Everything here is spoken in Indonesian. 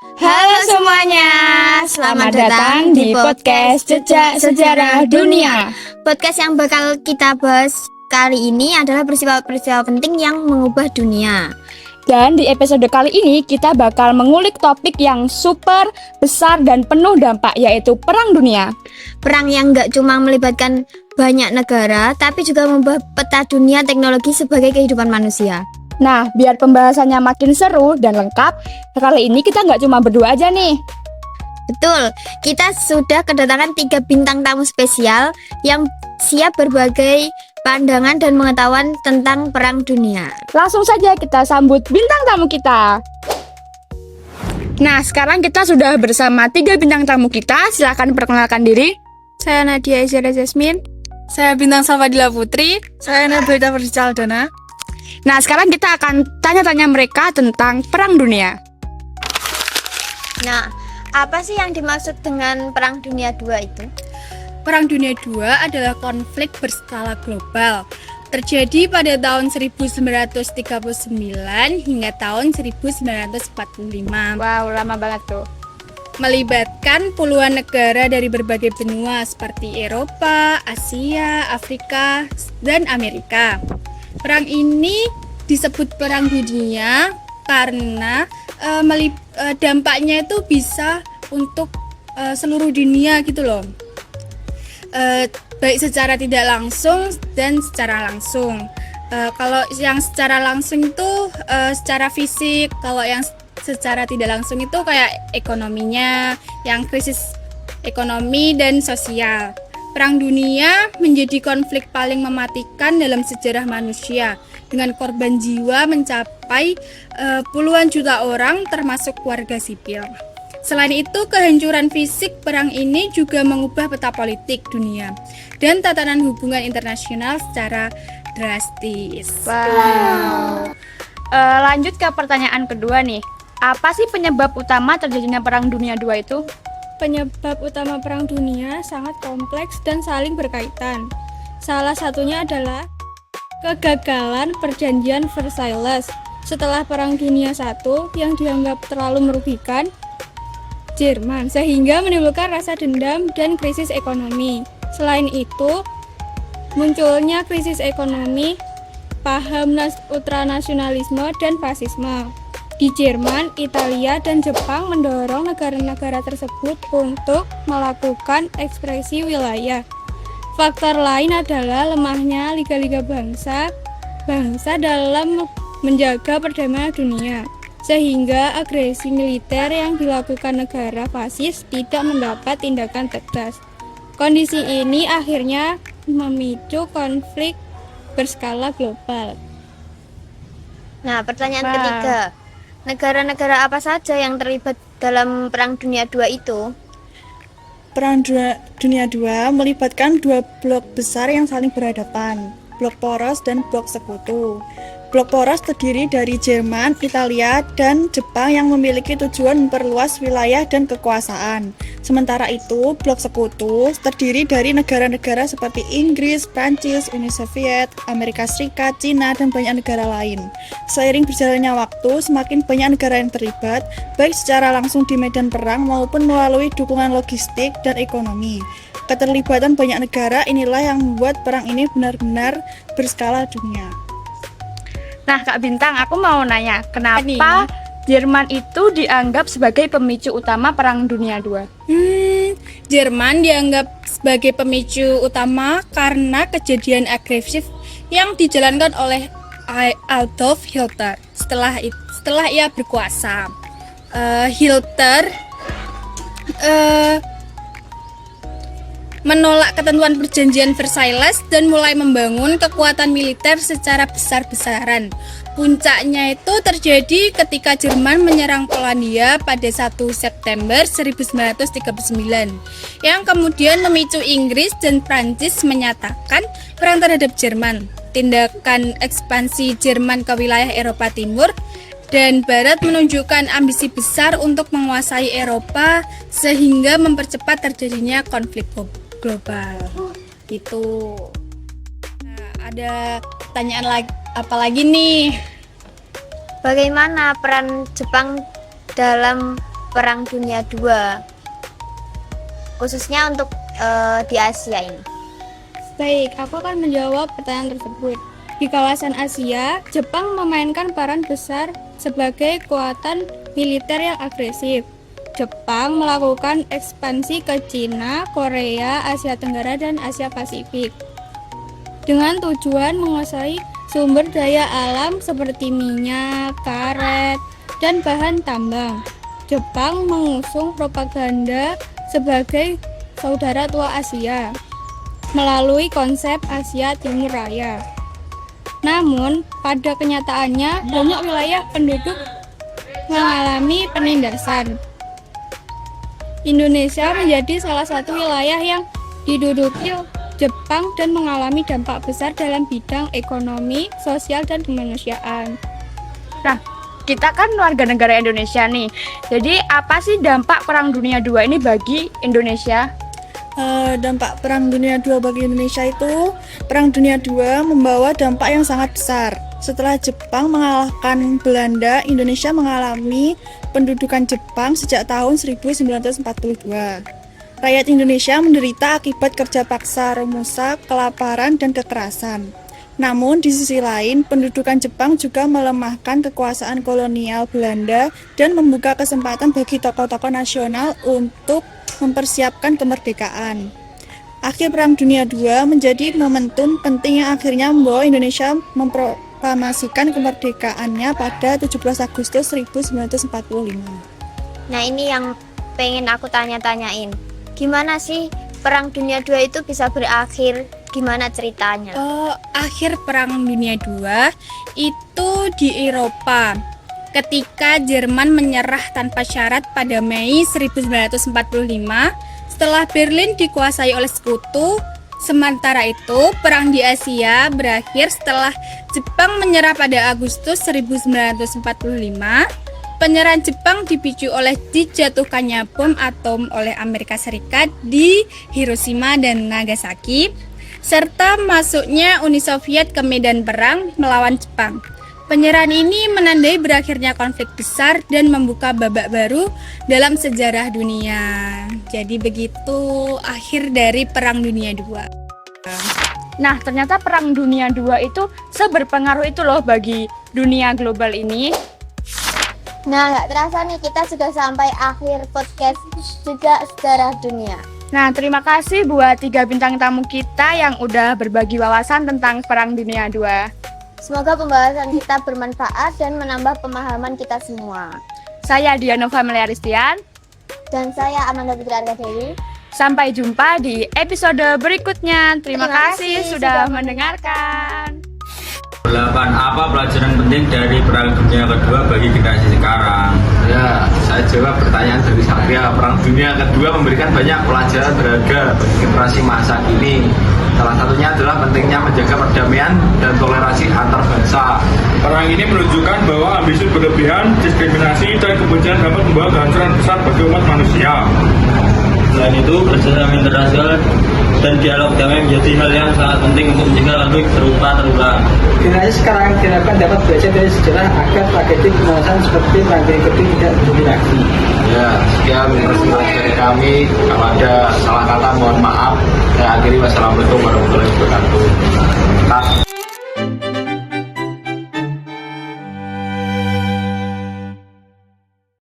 Halo semuanya, selamat datang di podcast Jejak Sejarah Dunia. Podcast yang bakal kita bahas kali ini adalah peristiwa-peristiwa penting yang mengubah dunia. Dan di episode kali ini kita bakal mengulik topik yang super besar dan penuh dampak, yaitu Perang Dunia. Perang yang gak cuma melibatkan banyak negara, tapi juga mengubah peta dunia teknologi sebagai kehidupan manusia. Nah, biar pembahasannya makin seru dan lengkap, kali ini kita nggak cuma berdua aja nih. Betul, kita sudah kedatangan 3 bintang tamu spesial yang siap berbagai pandangan dan pengetahuan tentang Perang Dunia. Langsung saja kita sambut bintang tamu kita. Nah, sekarang kita sudah bersama 3 bintang tamu kita. Silakan perkenalkan diri. Saya Nadia Izara Jasmine. Saya Bintang Salvadila Putri. Saya Nabila Caldana. Nah, sekarang kita akan tanya-tanya mereka tentang Perang Dunia. Nah, apa sih yang dimaksud dengan Perang Dunia II itu? Perang Dunia II adalah konflik berskala global. Terjadi pada tahun 1939 hingga tahun 1945. Wow, lama banget tuh. Melibatkan puluhan negara dari berbagai benua seperti Eropa, Asia, Afrika, dan Amerika. Perang ini disebut Perang Dunia karena dampaknya itu bisa untuk seluruh dunia gitu loh. Baik secara tidak langsung dan secara langsung. Kalau yang secara langsung itu secara fisik, kalau yang secara tidak langsung itu kayak ekonominya, yang krisis ekonomi dan sosial. Perang Dunia menjadi konflik paling mematikan dalam sejarah manusia, dengan korban jiwa mencapai puluhan juta orang termasuk warga sipil. Selain itu, kehancuran fisik perang ini juga mengubah peta politik dunia dan tatanan hubungan internasional secara drastis. Wow. Lanjut ke pertanyaan kedua nih. Apa sih penyebab utama terjadinya Perang Dunia II itu? Penyebab utama Perang Dunia sangat kompleks dan saling berkaitan. Salah satunya adalah kegagalan Perjanjian Versailles setelah Perang Dunia I yang dianggap terlalu merugikan Jerman, sehingga menimbulkan rasa dendam dan krisis ekonomi. Selain itu, munculnya krisis ekonomi, paham ultranasionalisme dan fasisme. Di Jerman, Italia, dan Jepang mendorong negara-negara tersebut untuk melakukan ekspresi wilayah. Faktor lain adalah lemahnya liga-liga bangsa dalam menjaga perdamaian dunia, sehingga agresi militer yang dilakukan negara fasis tidak mendapat tindakan tegas. Kondisi ini akhirnya memicu konflik berskala global. Nah, pertanyaan ketiga. Negara-negara apa saja yang terlibat dalam Perang Dunia II itu? Perang Dunia II melibatkan 2 blok besar yang saling berhadapan, blok poros dan blok sekutu. Blok poros terdiri dari Jerman, Italia, dan Jepang yang memiliki tujuan memperluas wilayah dan kekuasaan. Sementara itu, blok sekutu terdiri dari negara-negara seperti Inggris, Prancis, Uni Soviet, Amerika Serikat, Cina, dan banyak negara lain. Seiring berjalannya waktu, semakin banyak negara yang terlibat, baik secara langsung di medan perang maupun melalui dukungan logistik dan ekonomi. Keterlibatan banyak negara inilah yang membuat perang ini benar-benar berskala dunia. Nah, Kak Bintang, aku mau nanya, kenapa Jerman itu dianggap sebagai pemicu utama Perang Dunia II? Jerman dianggap sebagai pemicu utama karena kejadian agresif yang dijalankan oleh Adolf Hitler setelah ia berkuasa. Hitler menolak ketentuan Perjanjian Versailles dan mulai membangun kekuatan militer secara besar-besaran. Puncaknya itu terjadi ketika Jerman menyerang Polandia pada 1 September 1939, yang kemudian memicu Inggris dan Prancis menyatakan perang terhadap Jerman. Tindakan ekspansi Jerman ke wilayah Eropa Timur dan Barat menunjukkan ambisi besar untuk menguasai Eropa sehingga mempercepat terjadinya konflik global. Gitu. Nah, ada pertanyaan apa lagi nih? Bagaimana peran Jepang dalam Perang Dunia II, khususnya untuk di Asia ini? Baik, aku akan menjawab pertanyaan tersebut. Di kawasan Asia, Jepang memainkan peran besar sebagai kekuatan militer yang agresif. Jepang melakukan ekspansi ke Cina, Korea, Asia Tenggara, dan Asia Pasifik dengan tujuan menguasai sumber daya alam seperti minyak, karet, dan bahan tambang. Jepang mengusung propaganda sebagai saudara tua Asia melalui konsep Asia Timur Raya. Namun, pada kenyataannya banyak wilayah penduduk mengalami penindasan. Indonesia menjadi salah satu wilayah yang diduduki Jepang dan mengalami dampak besar dalam bidang ekonomi, sosial, dan kemanusiaan. Nah, kita kan warga negara Indonesia nih. Jadi apa sih dampak Perang Dunia II ini bagi Indonesia? Dampak Perang Dunia II bagi Indonesia itu, Perang Dunia II membawa dampak yang sangat besar. Setelah Jepang mengalahkan Belanda, Indonesia mengalami pendudukan Jepang sejak tahun 1942. Rakyat Indonesia menderita akibat kerja paksa, Romusa, kelaparan, dan kekerasan. Namun di sisi lain, pendudukan Jepang juga melemahkan kekuasaan kolonial Belanda dan membuka kesempatan bagi tokoh-tokoh nasional untuk mempersiapkan kemerdekaan. Akhir Perang Dunia II menjadi momentum penting yang akhirnya membawa Indonesia memproklamasikan kemerdekaannya pada 17 Agustus 1945. Nah, ini yang pengen aku tanya-tanyain. Gimana sih Perang Dunia II itu bisa berakhir? Gimana ceritanya? Akhir Perang Dunia II itu di Eropa ketika Jerman menyerah tanpa syarat pada Mei 1945 setelah Berlin dikuasai oleh Sekutu. Sementara itu, perang di Asia berakhir setelah Jepang menyerah pada Agustus 1945. Penyerahan Jepang dipicu oleh dijatuhkannya bom atom oleh Amerika Serikat di Hiroshima dan Nagasaki, serta masuknya Uni Soviet ke medan perang melawan Jepang. Penyerahan ini menandai berakhirnya konflik besar dan membuka babak baru dalam sejarah dunia. Jadi begitu akhir dari Perang Dunia II. Nah, ternyata Perang Dunia II itu seberpengaruh itu loh bagi dunia global ini. Nah, nggak terasa nih kita sudah sampai akhir podcast Jejak Sejarah Dunia. Nah, terima kasih buat 3 bintang tamu kita yang udah berbagi wawasan tentang Perang Dunia II. Semoga pembahasan kita bermanfaat dan menambah pemahaman kita semua. Saya Dianova Meliaristian. Dan saya Amanda Fitri Arga Dewi. Sampai jumpa di episode berikutnya. Terima kasih sudah mendengarkan. 8. Apa pelajaran penting dari Perang Dunia Kedua bagi generasi sekarang? Ya, saya jawab pertanyaan dari Satria. Perang Dunia Kedua memberikan banyak pelajaran berharga bagi generasi masa kini. Salah satunya adalah pentingnya menjaga perdamaian dan toleransi antar bangsa. Perang ini menunjukkan bahwa ambisi berlebihan, diskriminasi, dan kebencian dapat membawa kehancuran besar bagi umat manusia. Selain itu, kerjasama internasional dan dialog damai menjadi hal yang sangat penting untuk mencegah konflik serupa terulang. Generasi sekarang diharapkan dapat belajar dari sejarah agar tragedi kemanusiaan seperti Perang Dunia Kedua tidak terjadi lagi. Ya, sekian presentasi dari kami. Kalau ada salah kata mohon maaf. Saya akhiri, wassalamualaikum warahmatullahi wabarakatuh.